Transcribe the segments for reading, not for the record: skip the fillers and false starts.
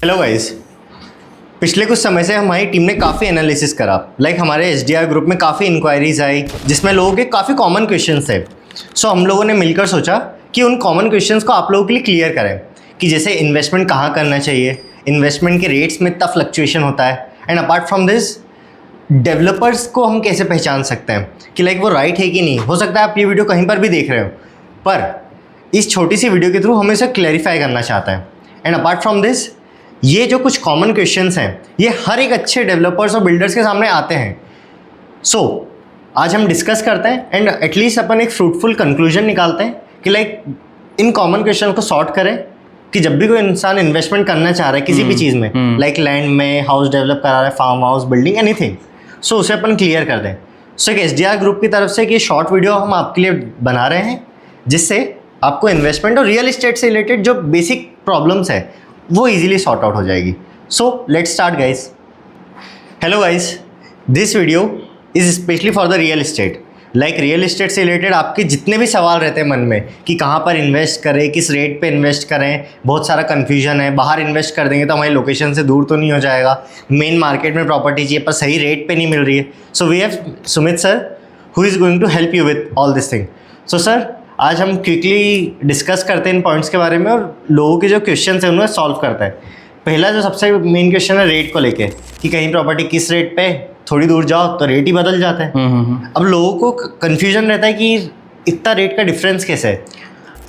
Hello guys. पिछले कुछ समय से हमारी टीम ने काफ़ी एनालिसिस करा। हमारे एसडीआर ग्रुप में काफ़ी इंक्वायरीज आई जिसमें लोगों के काफ़ी कॉमन क्वेश्चंस थे। सो हम लोगों ने मिलकर सोचा कि उन कॉमन क्वेश्चंस को आप लोगों के लिए क्लियर करें कि जैसे इन्वेस्टमेंट कहाँ करना चाहिए, इन्वेस्टमेंट के रेट्स में इतना फ्लक्चुएशन होता है, and apart from this developers को हम कैसे पहचान सकते हैं कि वो राइट है कि नहीं। हो सकता है आप ये वीडियो कहीं पर भी देख रहे हो, पर इस छोटी सी वीडियो के थ्रू हम इसे क्लैरिफाई करना चाहते हैं। एंड अपार्ट फ्रॉम दिस ये जो कुछ कॉमन क्वेश्चंस हैं ये हर एक अच्छे डेवलपर्स और बिल्डर्स के सामने आते हैं। सो आज हम डिस्कस करते हैं एंड एटलीस्ट अपन एक फ्रूटफुल कंक्लूजन निकालते हैं कि इन कॉमन क्वेश्चन को सॉर्ट करें कि जब भी कोई इंसान इन्वेस्टमेंट करना चाह रहा है किसी भी चीज़ में, लैंड में, हाउस डेवलप करा रहा है, फार्म हाउस, बिल्डिंग, एनीथिंग, सो उसे अपन क्लियर कर दें। सो एक एसडीआर ग्रुप की तरफ से कि शॉर्ट वीडियो हम आपके लिए बना रहे हैं जिससे आपको इन्वेस्टमेंट और रियल इस्टेट से रिलेटेड जो बेसिक प्रॉब्लम्स है वो इजीली सॉर्ट आउट हो जाएगी। So let's start guys. Hello guys, this video is specially for the real estate. Real estate से रिलेटेड आपके जितने भी सवाल रहते हैं मन में कि कहाँ पर इन्वेस्ट करें, किस रेट पे इन्वेस्ट करें, बहुत सारा कन्फ्यूजन है, बाहर इन्वेस्ट कर देंगे तो हमारी लोकेशन से दूर तो नहीं हो जाएगा, मेन मार्केट में प्रॉपर्टी चाहिए पर सही रेट पे नहीं मिल रही है। So we have Sumit sir who is going to help you with all this thing. So sir आज हम क्विकली डिस्कस करते हैं इन पॉइंट्स के बारे में और लोगों के जो क्वेश्चन हैं उन्हें सॉल्व करते हैं। पहला जो सबसे मेन क्वेश्चन है रेट को लेके कि कहीं प्रॉपर्टी किस रेट पे, थोड़ी दूर जाओ तो रेट ही बदल जाता है। अब लोगों को कन्फ्यूजन रहता है कि इतना रेट का डिफरेंस कैसे है।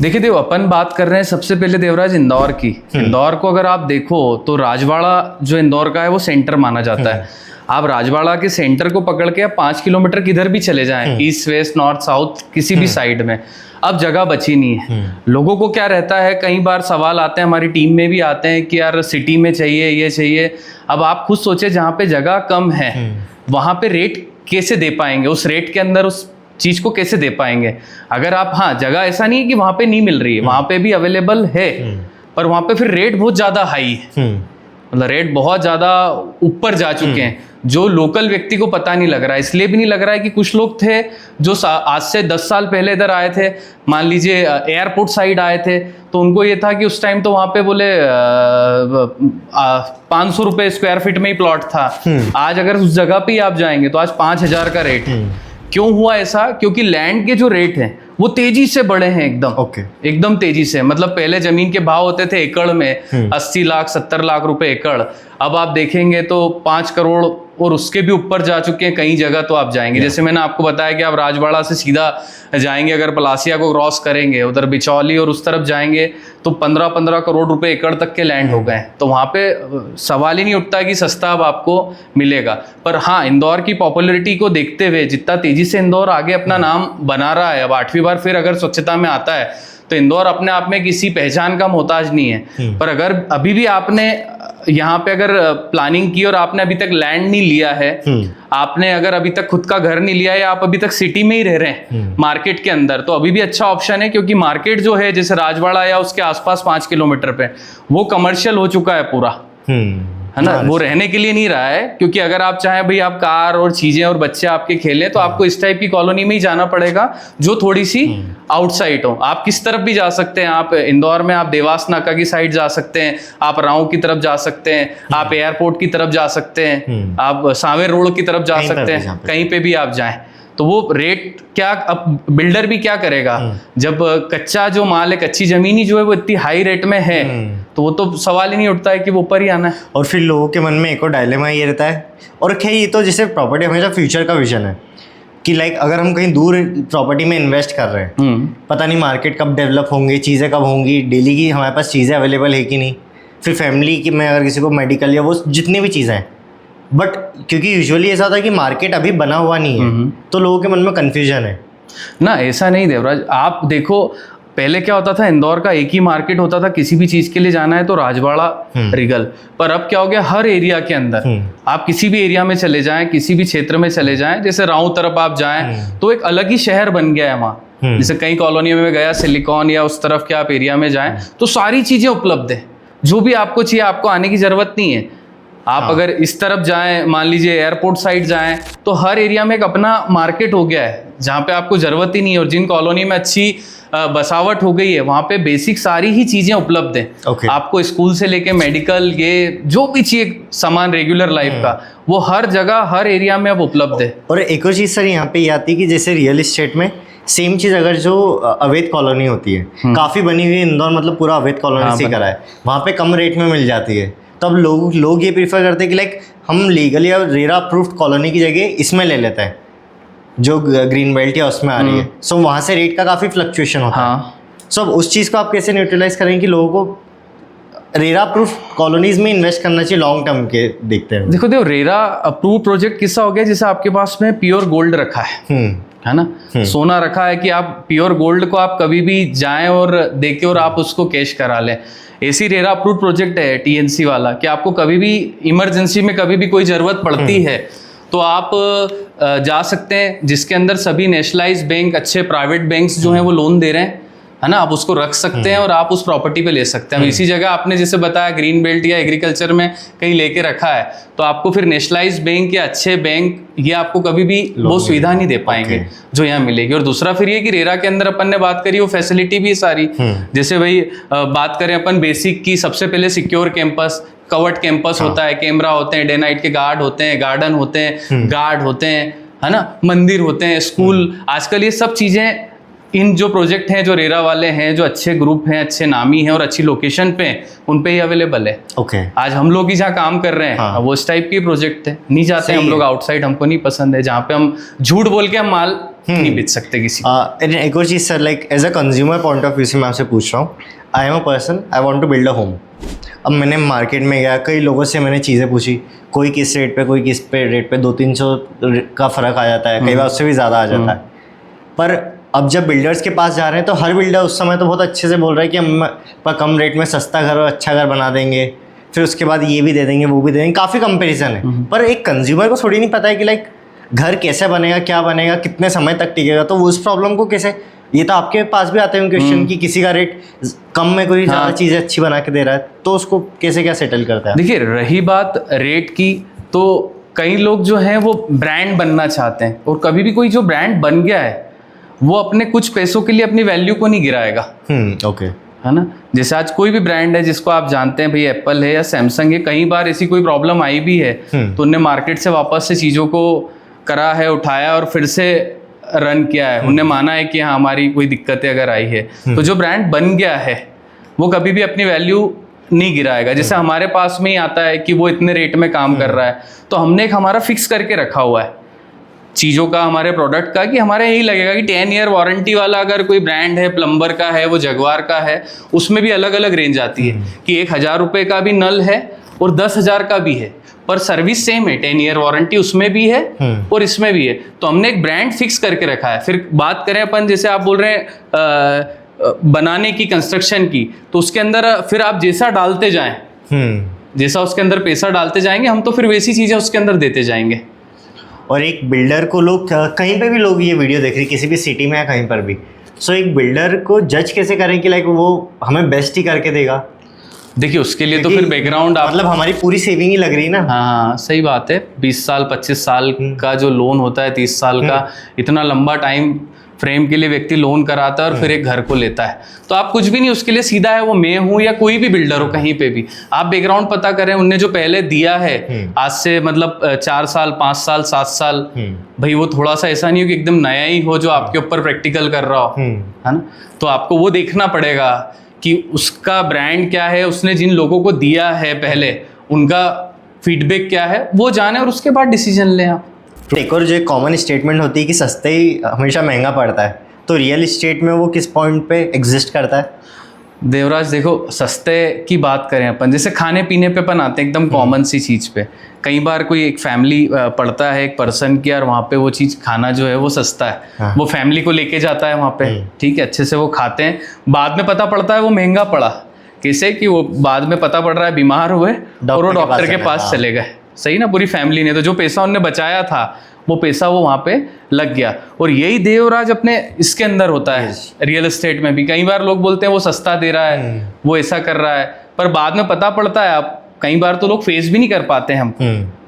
देखिए देव, अपन बात कर रहे हैं सबसे पहले देवराज इंदौर की। इंदौर को अगर आप देखो तो राजवाड़ा जो इंदौर का है वो सेंटर माना जाता है। आप राजवाड़ा के सेंटर को पकड़ के आप 5 किलोमीटर किधर भी चले जाएं, ईस्ट वेस्ट नॉर्थ साउथ किसी भी साइड में, अब जगह बची नहीं है। लोगों को क्या रहता है, कई बार सवाल आते हैं, हमारी टीम में भी आते हैं कि यार सिटी में चाहिए, ये चाहिए। अब आप खुद सोचे जहाँ पे जगह कम है वहाँ पे रेट कैसे दे पाएंगे, उस रेट के अंदर उस चीज को कैसे दे पाएंगे। अगर आप, हाँ, जगह ऐसा नहीं है कि वहाँ पे नहीं मिल रही है, वहाँ पे भी अवेलेबल है, पर वहाँ पे फिर रेट बहुत ज्यादा हाई है, मतलब रेट बहुत ज्यादा ऊपर जा चुके हैं जो लोकल व्यक्ति को पता नहीं लग रहा है। इसलिए भी नहीं लग रहा है कि कुछ लोग थे जो आज से 10 साल पहले इधर आए थे, मान लीजिए एयरपोर्ट साइड आए थे, तो उनको ये था कि उस टाइम तो वहाँ पे बोले 500 रुपये स्क्वायर फीट में ही प्लॉट था। आज अगर उस जगह पे ही आप जाएंगे तो आज 5000 का रेट है। क्यों हुआ ऐसा? क्योंकि लैंड के जो रेट हैं वो तेजी से बढ़े हैं, एकदम तेजी से। मतलब पहले जमीन के भाव होते थे एकड़ में 80 लाख 70 लाख रुपए एकड़, अब आप देखेंगे तो 5 करोड़ और उसके भी ऊपर जा चुके हैं कई जगह। तो आप जाएंगे, जैसे मैंने आपको बताया कि आप राजवाड़ा से सीधा जाएंगे, अगर पलासिया को क्रॉस करेंगे, उधर बिचौली और उस तरफ जाएंगे तो 15-15 करोड़ रुपए एकड़ तक के लैंड हो गए। तो वहाँ पे सवाल ही नहीं उठता कि सस्ता अब आपको मिलेगा। पर हाँ, इंदौर की पॉपुलरिटी को देखते हुए जितना तेजी से इंदौर आगे अपना नाम बना रहा है, अब 8वीं बार फिर अगर स्वच्छता में आता है तो इंदौर अपने आप में किसी पहचान का मोहताज नहीं है। पर अगर अभी भी आपने यहाँ पे अगर प्लानिंग की और आपने अभी तक लैंड नहीं लिया है, आपने अगर अभी तक खुद का घर नहीं लिया है, आप अभी तक सिटी में ही रह रहे हैं मार्केट के अंदर, तो अभी भी अच्छा ऑप्शन है। क्योंकि मार्केट जो है जैसे राजवाड़ा या उसके आसपास 5 किलोमीटर पे वो कमर्शियल हो चुका है पूरा, है ना, वो रहने के लिए नहीं रहा है। क्योंकि अगर आप चाहें भाई आप कार और चीजें और बच्चे आपके खेलें तो आपको इस टाइप की कॉलोनी में ही जाना पड़ेगा जो थोड़ी सी आउटसाइड हो। आप किस तरफ भी जा सकते हैं, आप इंदौर में आप देवास नाका की साइड जा सकते हैं, आप राव की तरफ जा सकते हैं, आप एयरपोर्ट की तरफ जा सकते हैं, आप सांवेर रोड की तरफ जा सकते हैं, कहीं पे भी आप जाएं। तो वो रेट क्या, अब बिल्डर भी क्या करेगा जब कच्चा जो माल है, कच्ची जमीन ही जो है वो इतनी हाई रेट में है, तो वो तो सवाल ही नहीं उठता है कि वो ऊपर ही आना है। और फिर लोगों के मन में एक और डायलेमा ये रहता है, और खैर ये तो जैसे प्रॉपर्टी हमेशा फ्यूचर का विजन है कि अगर हम कहीं दूर प्रॉपर्टी में इन्वेस्ट कर रहे हैं, पता नहीं मार्केट कब डेवलप होंगे, चीज़ें कब होंगी, डेली की हमारे पास चीज़ें अवेलेबल है कि नहीं, फिर फैमिली की में अगर किसी को मेडिकल या वो जितनी भी चीज़ें हैं। बट क्योंकि यूजुअली ऐसा होता है कि मार्केट अभी बना हुआ नहीं है तो लोगों के मन में कन्फ्यूजन है ना। ऐसा नहीं देवराज, आप देखो पहले क्या होता था, इंदौर का एक ही मार्केट होता था, किसी भी चीज के लिए जाना है तो राजवाड़ा रिगल। पर अब क्या हो गया, हर एरिया के अंदर आप किसी भी एरिया में चले जाएं, किसी भी क्षेत्र में चले जाएं, जैसे राव तरफ आप जाएं तो एक अलग ही शहर बन गया है वहाँ। जैसे कई कॉलोनियों में गया, सिलिकॉन या उस तरफ के आप एरिया में जाएं तो सारी चीजें उपलब्ध है, जो भी आपको चाहिए, आपको आने की जरूरत नहीं है। आप अगर इस तरफ जाएं, मान लीजिए एयरपोर्ट साइड जाएं, तो हर एरिया में एक अपना मार्केट हो गया है जहाँ पे आपको जरूरत ही नहीं है। और जिन कॉलोनी में अच्छी बसावट हो गई है, वहाँ पे बेसिक सारी ही चीजें उपलब्ध हैं। Okay. आपको स्कूल से लेके मेडिकल, ये जो भी चाहिए सामान रेगुलर लाइफ का, वो हर जगह हर एरिया में अब उपलब्ध है। और एक और चीज़ सर यहाँ पे ये आती है कि जैसे रियल इस्टेट में सेम चीज़ अगर जो अवैध कॉलोनी होती है, काफ़ी बनी हुई है, इंदौर मतलब पूरा अवैध कॉलोनी से करा है, वहाँ पे कम रेट में मिल जाती है, तब लोग ये प्रीफर करते हैं कि लाइक हम लीगली और रेरा अप्रूव्ड कॉलोनी की जगह इसमें ले लेते हैं जो ग्रीन बेल्ट या उसमें आ रही है। सो वहाँ से रेट का काफ़ी फ्लक्चुएशन होता है। सो उस चीज़ को आप कैसे न्यूट्रलाइज करेंगे कि लोगों को रेरा अप्रूव कॉलोनीज में इन्वेस्ट करना चाहिए लॉन्ग टर्म के देखते हैं? देखो रेरा अप्रूव प्रोजेक्ट किस्सा हो गया जैसे आपके पास में प्योर गोल्ड रखा है ना, सोना रखा है कि आप प्योर गोल्ड को आप कभी भी जाएं और देके और आप उसको कैश करा लें। ऐसी रेरा अप्रूव प्रोजेक्ट है टीएनसी वाला कि आपको कभी भी इमरजेंसी में कभी भी कोई ज़रूरत पड़ती है तो आप जा सकते हैं, जिसके अंदर सभी नेशनलाइज बैंक, अच्छे प्राइवेट बैंक्स जो हैं वो लोन दे रहे हैं, है ना, आप उसको रख सकते हैं और आप उस प्रॉपर्टी पे ले सकते हैं। इसी जगह आपने जैसे बताया ग्रीन बेल्ट या एग्रीकल्चर में कहीं लेके रखा है तो आपको फिर नेशनलाइज बैंक या अच्छे बैंक ये आपको कभी भी वो सुविधा नहीं दे पाएंगे जो यहाँ मिलेगी। और दूसरा फिर ये कि रेरा के अंदर अपन ने बात करी वो फैसिलिटी भी सारी, जैसे भाई बात करें अपन बेसिक की, सबसे पहले सिक्योर कैंपस, कवर्ड कैंपस होता है, कैमरा होते हैं, डे नाइट के गार्ड होते हैं, गार्डन होते हैं, गार्ड होते हैं, है ना, मंदिर होते हैं, स्कूल, आजकल ये सब चीजें इन जो प्रोजेक्ट हैं जो रेरा वाले हैं, जो अच्छे ग्रुप हैं, अच्छे नामी हैं और अच्छी लोकेशन पे हैं, उन पे ही अवेलेबल है। आज हम लोग ही जहाँ काम कर रहे हैं वो इस टाइप के प्रोजेक्ट है, नहीं जाते हम लोग आउटसाइड, हमको नहीं पसंद है जहाँ पे हम झूठ बोल के हम माल नहीं बेच सकते किसी को। एक और चीज़ sir, like as a consumer point of view से मैं आपसे पूछ रहा हूँ, I am a person, I want to build a home. अब मैंने मार्केट में गया, कई लोगों से मैंने चीज़ें पूछी, कोई किस रेट पे, कोई किस पे रेट पे, 200-300 का फ़र्क आ जाता है, कई बार उससे भी ज़्यादा आ जाता है। पर अब जब बिल्डर्स के पास जा रहे हैं तो हर बिल्डर उस समय तो बहुत अच्छे से बोल रहा है कि हम कम रेट में सस्ता घर और अच्छा घर बना देंगे, फिर उसके बाद ये भी दे देंगे, वो भी दे देंगे, काफ़ी कंपैरिजन है। पर एक कंज्यूमर को थोड़ी नहीं पता है कि लाइक घर कैसे बनेगा, क्या बनेगा, कितने समय तक टिकेगा, तो उस प्रॉब्लम को कैसे, ये तो आपके पास भी आते हैं क्वेश्चन कि किसी का रेट कम में कोई ज़्यादा चीज़ें अच्छी बना के दे रहा है, तो उसको कैसे क्या सेटल करता है? देखिए रही बात रेट की, तो कई लोग जो हैं वो ब्रांड बनना चाहते हैं, और कभी भी कोई जो ब्रांड बन गया है वो अपने कुछ पैसों के लिए अपनी वैल्यू को नहीं गिराएगा। ओके, है ना, जैसे आज कोई भी ब्रांड है जिसको आप जानते हैं, भाई एप्पल है या सैमसंग है, कई बार ऐसी कोई प्रॉब्लम आई भी है तो उनने मार्केट से वापस से चीज़ों को करा है, उठाया और फिर से रन किया है। उनने माना है कि हाँ हमारी कोई दिक्कतें अगर आई है, तो जो ब्रांड बन गया है वो कभी भी अपनी वैल्यू नहीं गिराएगा। जैसे हमारे पास में ही आता है कि वो इतने रेट में काम कर रहा है, तो हमने एक हमारा फिक्स करके रखा हुआ है चीज़ों का, हमारे प्रोडक्ट का, कि हमारे यही लगेगा कि 10 ईयर वारंटी वाला अगर कोई ब्रांड है, प्लम्बर का है, वो जगवार का है, उसमें भी अलग अलग रेंज आती है कि 1000 रुपये का भी नल है और 10,000 का भी है, पर सर्विस सेम है, 10 ईयर वारंटी उसमें भी है और इसमें भी है। तो हमने एक ब्रांड फिक्स करके रखा है। फिर बात करें अपन, जैसे आप बोल रहे हैं बनाने की, कंस्ट्रक्शन की, तो उसके अंदर फिर आप जैसा डालते जाएं, जैसा उसके अंदर पैसा डालते जाएंगे हम, तो फिर वैसी चीज़ें उसके अंदर देते जाएंगे। और एक बिल्डर को लोग कहीं पे भी लोग ये वीडियो देख रहे हैं, किसी भी सिटी में या कहीं पर भी, सो एक बिल्डर को जज कैसे करें कि लाइक वो हमें बेस्ट ही करके देगा? देखिए उसके लिए तो फिर बैकग्राउंड मतलब हमारी पूरी सेविंग ही लग रही है ना। हाँ सही बात है, 20 साल 25 साल का जो लोन होता है, 30 साल का, इतना लंबा टाइम फ्रेम के लिए व्यक्ति लोन कराता है और फिर एक घर को लेता है। तो आप कुछ भी नहीं, उसके लिए सीधा है वो मैं हूँ या कोई भी बिल्डर हो, कहीं पे भी आप बैकग्राउंड पता करें, उनने जो पहले दिया है आज से मतलब 4 साल 5 साल 7 साल, भाई वो थोड़ा सा ऐसा नहीं हो कि एकदम नया ही हो जो आपके ऊपर प्रैक्टिकल कर रहा हो, है ना। तो आपको वो देखना पड़ेगा कि उसका ब्रांड क्या है, उसने जिन लोगों को दिया है पहले उनका फीडबैक क्या है, वो जाने और उसके बाद डिसीजन लें आप। एक और जो कॉमन स्टेटमेंट होती है कि सस्ते ही हमेशा महंगा पड़ता है, तो रियल इस्टेट में वो किस पॉइंट पे एग्जिस्ट करता है? देवराज देखो, सस्ते की बात करें अपन, जैसे खाने पीने पे अपन आते हैं एकदम कॉमन सी चीज़ पे, कई बार कोई एक फैमिली पढ़ता है एक पर्सन की, और वहाँ पे वो चीज़ खाना जो है वो सस्ता है, हाँ। वो फैमिली को लेके जाता है वहाँ पे, ठीक है, अच्छे से वो खाते हैं, बाद में पता पड़ता है वो महंगा पड़ा, कैसे कि वो बाद में पता पड़ रहा है बीमार हुए और वो डॉक्टर के पास चले गए, सही ना, पूरी फैमिली ने, तो जो पैसा उनने बचाया था वो पैसा वो वहाँ पे लग गया। और यही देवराज अपने इसके अंदर होता है रियल एस्टेट में भी। कई बार लोग बोलते हैं वो सस्ता दे रहा है, वो ऐसा कर रहा है, पर बाद में पता पड़ता है, आप कई बार तो लोग फेस भी नहीं कर पाते हैं हमको,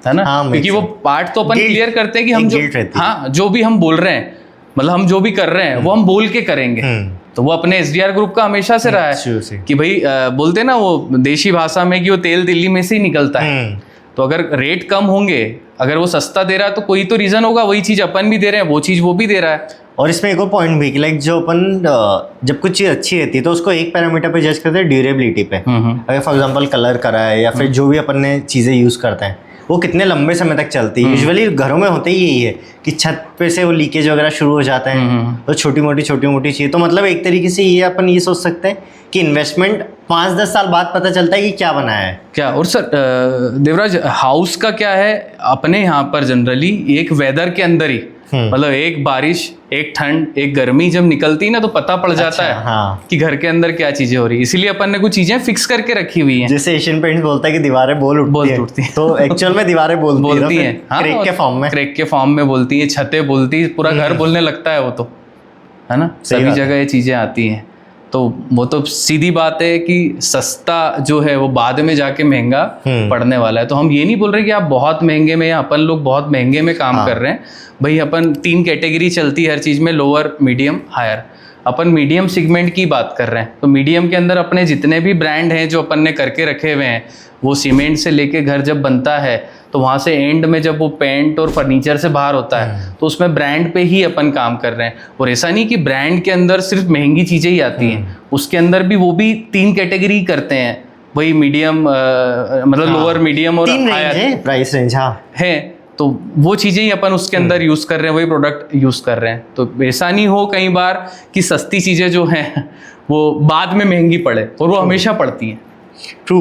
है ना, क्योंकि वो पार्ट तो अपन क्लियर करते हैं कि हम जो, हाँ, जो भी हम बोल रहे हैं, मतलब हम जो भी कर रहे हैं वो हम बोल के करेंगे, तो वो अपने एसडीआर ग्रुप का हमेशा से रहा शुरू है से। कि भाई बोलते हैं ना वो देशी भाषा में कि वो तेल दिल्ली में से ही निकलता है। तो अगर रेट कम होंगे, अगर वो सस्ता दे रहा है तो कोई तो रीज़न होगा, वही चीज़ अपन भी दे रहे हैं, वो चीज़ वो भी दे रहा है। और इसमें एक और पॉइंट भी कि लाइक जो अपन जब कुछ चीज़ अच्छी रहती है तो उसको एक पैरामीटर पे जज करते हैं, ड्यूरेबिलिटी पे। अगर फॉर एग्जांपल कलर करा है या फिर जो भी अपन ने चीज़ें यूज़ करते हैं वो कितने लंबे समय तक चलती है। यूजुअली घरों में होते ही यही है कि छत पे से वो लीकेज वगैरह शुरू हो जाते हैं, तो छोटी मोटी चीज़। तो मतलब एक तरीके से ये अपन ये सोच सकते हैं कि इन्वेस्टमेंट 5-10 साल बाद पता चलता है कि क्या बनाया है क्या। और सर देवराज, हाउस का क्या है अपने यहाँ पर जनरली एक वेदर के अंदर ही, मतलब एक बारिश, एक ठंड, एक गर्मी जब निकलती है ना तो पता पड़ जाता है हाँ। कि घर के अंदर क्या चीजें हो रही है। इसीलिए अपन ने कुछ चीजें फिक्स करके रखी हुई हैं। जैसे एशियन पेंट्स बोलता है कि दीवारें बोल उठती हैं, तो एक्चुअल में दीवारें बोलती हैं, क्रेक के फॉर्म में, क्रेक के फॉर्म में बोलती है, छतें बोलती है, पूरा घर बोलने लगता है वो तो, है ना। सभी जगह ये चीजें आती हैं। तो वो तो सीधी बात है कि सस्ता जो है वो बाद में जाके महंगा पड़ने वाला है। तो हम ये नहीं बोल रहे कि आप बहुत महंगे में या अपन लोग बहुत महंगे में काम कर रहे हैं। भाई अपन 3 कैटेगरी चलती है हर चीज़ में, लोअर, मीडियम, हायर। अपन मीडियम सेगमेंट की बात कर रहे हैं। तो मीडियम के अंदर अपने जितने भी ब्रांड हैं जो अपन ने करके रखे हुए हैं, वो सीमेंट से लेके घर जब बनता है तो वहाँ से एंड में जब वो पेंट और फर्नीचर से बाहर होता है तो उसमें ब्रांड पे ही अपन काम कर रहे हैं। और ऐसा नहीं कि ब्रांड के अंदर सिर्फ महंगी चीज़ें ही आती हैं, उसके अंदर भी वो भी 3 कैटेगरी करते हैं। वही मीडियम, मतलब लोअर, मीडियम और हायर प्राइस रेंज है। तो वो चीज़ें ही अपन उसके अंदर यूज़ कर रहे हैं, वही प्रोडक्ट यूज़ कर रहे हैं। तो ऐसा नहीं हो कई बार कि सस्ती चीज़ें जो हैं वो बाद में महंगी पड़े, और वो हमेशा पड़ती हैं। ट्रू।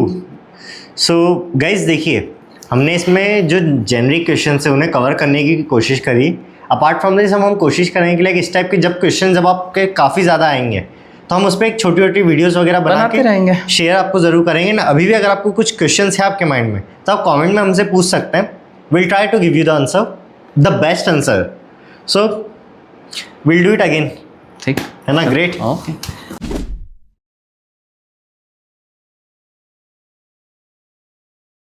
सो गाइस देखिए, हमने इसमें जो जेनरिक क्वेश्चन है उन्हें कवर करने की कोशिश करी। अपार्ट फ्रॉम दिस हम कोशिश करेंगे कि लाइक इस टाइप के जब क्वेश्चन जब आपके काफ़ी ज़्यादा आएंगे तो हम उस पर एक छोटी छोटी वीडियोस वगैरह बनाते रहेंगे, शेयर आपको ज़रूर करेंगे ना। अभी भी अगर आपको कुछ क्वेश्चन है आपके माइंड में तो आप कॉमेंट में हमसे पूछ सकते हैं। Will try to give you the answer, the best answer. So will do it again, ठीक है ना। ग्रेट। ओके।